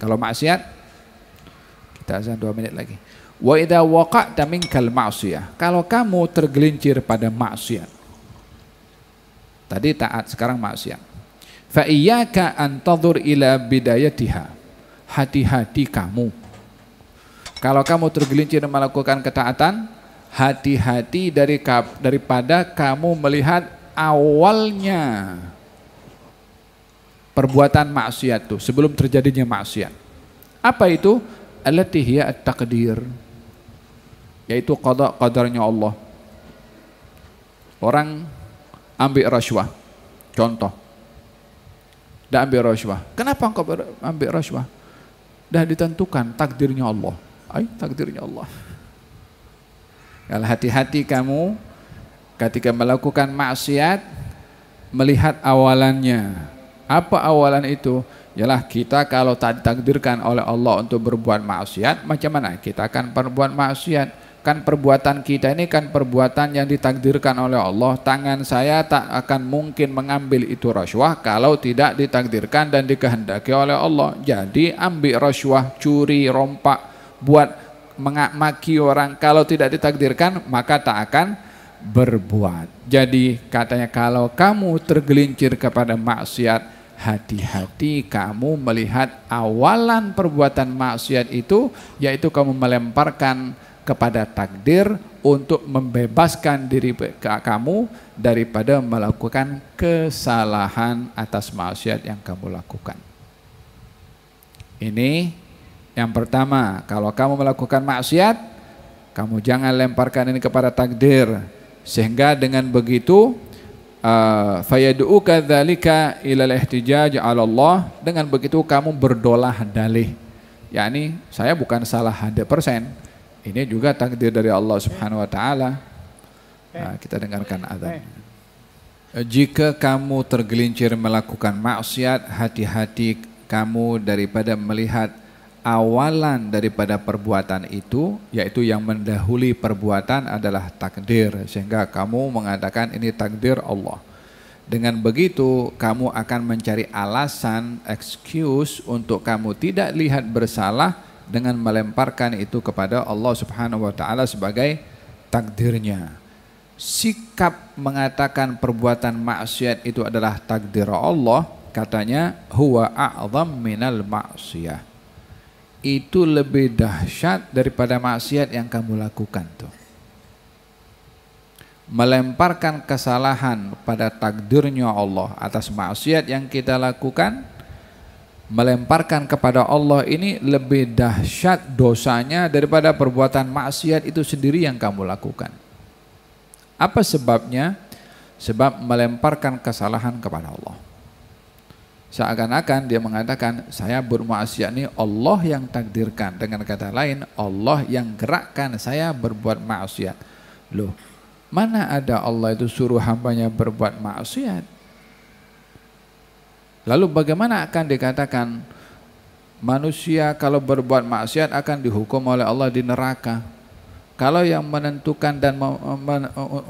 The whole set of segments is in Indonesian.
Kalau maksiat, kita azan 2 menit lagi. Wa idza waqa'ta minkal ma'siyah. Kalau kamu tergelincir pada maksiat. Tadi taat, sekarang maksiat. Fa iyyaka an tadhur ila bidayatiha. Hati-hati kamu. Kalau kamu tergelincir melakukan ketaatan, hati-hati daripada kamu melihat awalnya perbuatan maksiat itu, sebelum terjadinya maksiat. Apa itu? Allati hiya at-taqdir, yaitu qada qadarnya Allah. Orang ambil rasuah, contoh, dah ambil rasuah. Kenapa engkau ambil rasuah? Dah ditentukan takdirnya Allah. Takdirnya Allah. Kalau hati-hati kamu ketika melakukan maksiat, melihat awalannya. Apa awalan itu? Yalah, kita kalau tak ditakdirkan oleh Allah untuk berbuat maksiat, macam mana kita akan berbuat maksiat? Kan perbuatan kita ini kan perbuatan yang ditakdirkan oleh Allah. Tangan saya tak akan mungkin mengambil itu rasuah kalau tidak ditakdirkan dan dikehendaki oleh Allah. Jadi ambil rasuah, curi, rompak, buat maki orang, kalau tidak ditakdirkan maka tak akan berbuat. Jadi katanya kalau kamu tergelincir kepada maksiat, hati-hati kamu melihat awalan perbuatan maksiat itu, yaitu kamu melemparkan kepada takdir untuk membebaskan diri kamu daripada melakukan kesalahan atas maksiat yang kamu lakukan. Ini yang pertama, kalau kamu melakukan maksiat, kamu jangan lemparkan ini kepada takdir, sehingga dengan begitu fayadu'uka dzalika ila al-ihtijaj 'ala Allah, dengan begitu kamu berdolah dalih, yakni saya bukan salah 100%, ini juga takdir dari Allah Subhanahu wa taala. Nah, kita dengarkan azan. Jika kamu tergelincir melakukan maksiat, hati-hati kamu daripada melihat awalan daripada perbuatan itu, yaitu yang mendahului perbuatan adalah takdir, sehingga kamu mengatakan ini takdir Allah. Dengan begitu kamu akan mencari alasan, excuse untuk kamu tidak lihat bersalah dengan melemparkan itu kepada Allah Subhanahu wa taala sebagai takdirnya. Sikap mengatakan perbuatan maksiat itu adalah takdir Allah, katanya huwa a'zam minal ma'siyah. Itu lebih dahsyat daripada maksiat yang kamu lakukan tuh. Melemparkan kesalahan pada takdirnya Allah atas maksiat yang kita lakukan, melemparkan kepada Allah ini lebih dahsyat dosanya daripada perbuatan maksiat itu sendiri yang kamu lakukan. Apa sebabnya? Sebab melemparkan kesalahan kepada Allah. Seakan-akan dia mengatakan saya bermaksiat ini Allah yang takdirkan. Dengan kata lain, Allah yang gerakkan saya berbuat maksiat. Loh, mana ada Allah itu suruh hambanya berbuat maksiat? Lalu bagaimana akan dikatakan manusia kalau berbuat maksiat akan dihukum oleh Allah di neraka? Kalau yang menentukan dan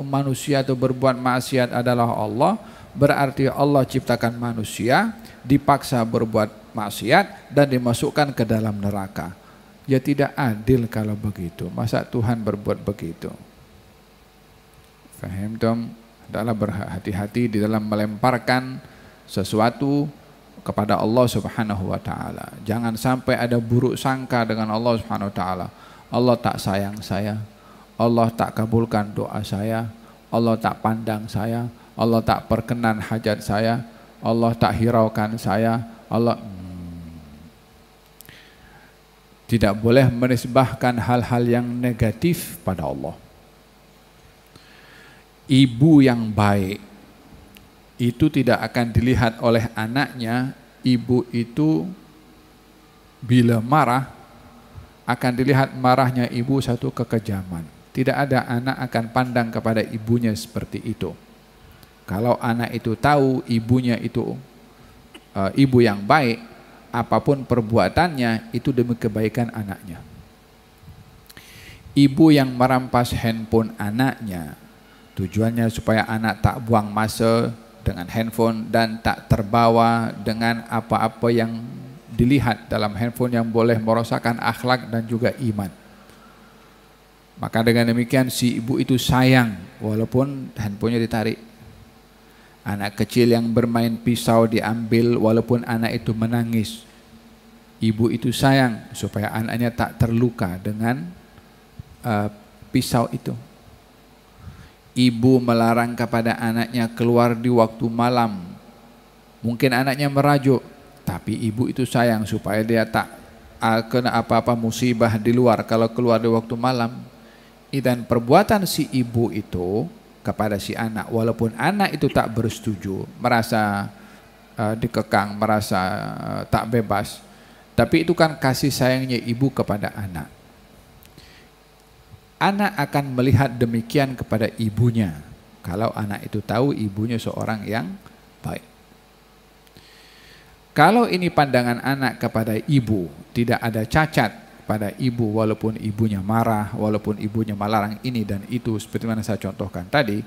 manusia itu berbuat maksiat adalah Allah, berarti Allah ciptakan manusia, dipaksa berbuat maksiat dan dimasukkan ke dalam neraka. Ya tidak adil kalau begitu. Masa Tuhan berbuat begitu? Faham tom? Adalah berhati-hati di dalam melemparkan sesuatu kepada Allah Subhanahu wa taala. Jangan sampai ada buruk sangka dengan Allah Subhanahu wa taala. Allah tak sayang saya, Allah tak kabulkan doa saya, Allah tak pandang saya, Allah tak perkenan hajat saya, Allah tak hiraukan saya, Allah tidak boleh menisbahkan hal-hal yang negatif pada Allah. Ibu yang baik itu tidak akan dilihat oleh anaknya. Ibu itu bila marah akan dilihat marahnya ibu satu kekejaman. Tidak ada anak akan pandang kepada ibunya seperti itu. Kalau anak itu tahu ibunya itu ibu yang baik, apapun perbuatannya itu demi kebaikan anaknya. Ibu yang merampas handphone anaknya, tujuannya supaya anak tak buang masa dengan handphone dan tak terbawa dengan apa-apa yang dilihat dalam handphone yang boleh merosakkan akhlak dan juga iman. Maka dengan demikian si ibu itu sayang walaupun handphonenya ditarik. Anak kecil yang bermain pisau diambil walaupun anak itu menangis. Ibu itu sayang supaya anaknya tak terluka dengan pisau itu. Ibu melarang kepada anaknya keluar di waktu malam. Mungkin anaknya merajuk, tapi ibu itu sayang supaya dia tak kena apa-apa musibah di luar kalau keluar di waktu malam. Dan perbuatan si ibu itu kepada si anak, walaupun anak itu tak bersetuju, merasa dikekang, merasa tak bebas, tapi itu kan kasih sayangnya ibu kepada anak. Anak akan melihat demikian kepada ibunya kalau anak itu tahu ibunya seorang yang baik. Kalau ini pandangan anak kepada ibu, tidak ada cacat pada ibu walaupun ibunya marah, walaupun ibunya melarang ini dan itu seperti mana saya contohkan tadi,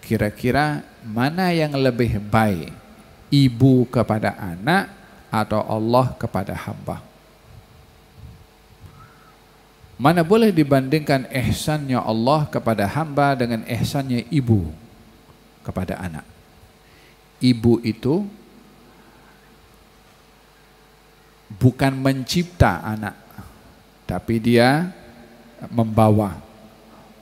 kira-kira mana yang lebih baik, ibu kepada anak atau Allah kepada hamba? Mana boleh dibandingkan ihsannya Allah kepada hamba dengan ihsannya ibu kepada anak. Ibu itu bukan mencipta anak, tapi dia membawa.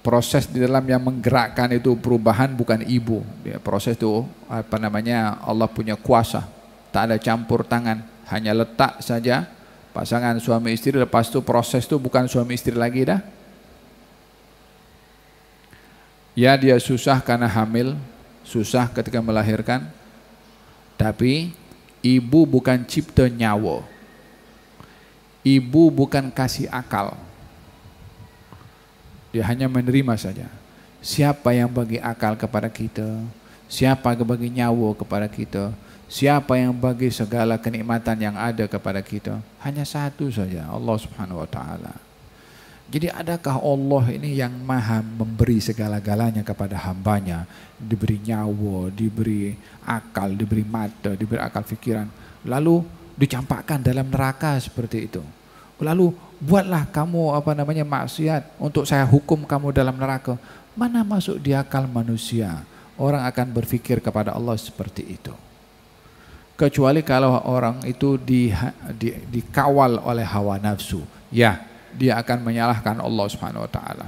Proses di dalam yang menggerakkan itu perubahan bukan ibu. Dia proses itu Allah punya kuasa. Tak ada campur tangan, hanya letak saja pasangan suami istri, lepas itu proses itu bukan suami istri lagi dah. Ya, dia susah karena hamil, susah ketika melahirkan. Tapi ibu bukan cipta nyawa. Ibu bukan kasih akal. Dia hanya menerima saja. Siapa yang bagi akal kepada kita? Siapa yang bagi nyawa kepada kita? Siapa yang bagi segala kenikmatan yang ada kepada kita? Hanya satu saja, Allah Subhanahu wa taala. Jadi adakah Allah ini yang maha memberi segala-galanya kepada hambanya? Diberi nyawa, diberi akal, diberi mata, diberi akal fikiran. Lalu dicampakkan dalam neraka seperti itu. Lalu buatlah kamu maksiat untuk saya hukum kamu dalam neraka. Mana masuk di akal manusia orang akan berpikir kepada Allah seperti itu. Kecuali kalau orang itu dikawal oleh hawa nafsu, ya dia akan menyalahkan Allah Subhanahu wa taala.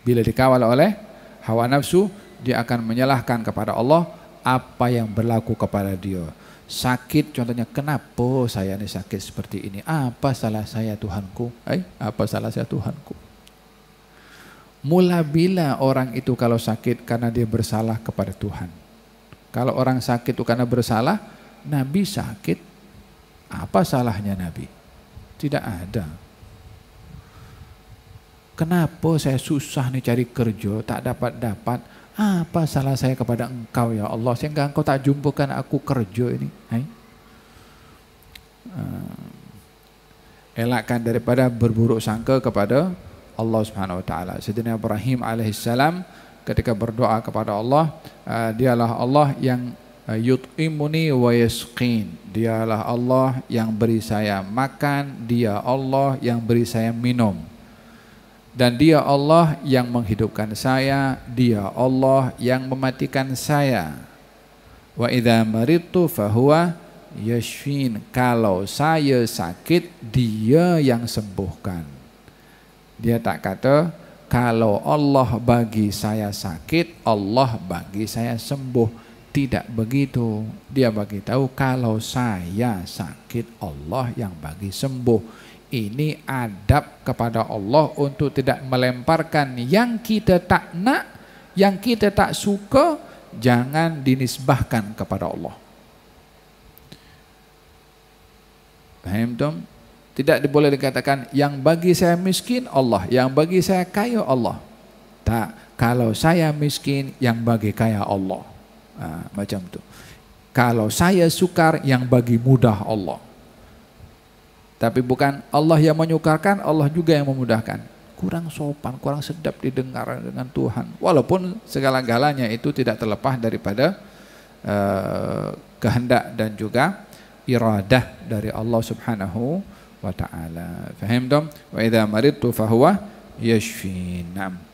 Bila dikawal oleh hawa nafsu, dia akan menyalahkan kepada Allah apa yang berlaku kepada dia. Sakit contohnya, kenapa saya ini sakit seperti ini? Apa salah saya Tuhanku? Apa salah saya Tuhanku? Mula bila orang itu kalau sakit karena dia bersalah kepada Tuhan. Kalau orang sakit itu karena bersalah, Nabi sakit, apa salahnya Nabi? Tidak ada. Kenapa saya susah nih cari kerja, tak dapat-dapat? Apa salah saya kepada engkau ya Allah sehingga engkau tak jumpakan aku kerja ini? Elakkan daripada berburuk sangka kepada Allah Subhanahu wa taala. Sayyidina Ibrahim alaihissalam ketika berdoa kepada Allah, dialah Allah yang yut'imuni wa yasqin. Dialah Allah yang beri saya makan, dia Allah yang beri saya minum. Dan dia Allah yang menghidupkan saya, dia Allah yang mematikan saya. Wa idza maridtu fahuwa yashfin. Kalau saya sakit, dia yang sembuhkan. Dia tak kata kalau Allah bagi saya sakit, Allah bagi saya sembuh. Tidak begitu. Dia bagi tahu kalau saya sakit, Allah yang bagi sembuh. Ini adab kepada Allah untuk tidak melemparkan yang kita tak nak, yang kita tak suka, jangan dinisbahkan kepada Allah. Paham tak? Tidak boleh dikatakan yang bagi saya miskin Allah, yang bagi saya kaya Allah. Tak, kalau saya miskin yang bagi kaya Allah. Macam tu. Kalau saya sukar yang bagi mudah Allah. Tapi bukan Allah yang menyukarkan, Allah juga yang memudahkan. Kurang sopan, kurang sedap didengar dengan Tuhan. Walaupun segala-galanya itu tidak terlepas daripada kehendak dan juga iradah dari Allah Subhanahu wa taala. Faham dong? Wa idza maridtu fahuwa yashfin. Naam.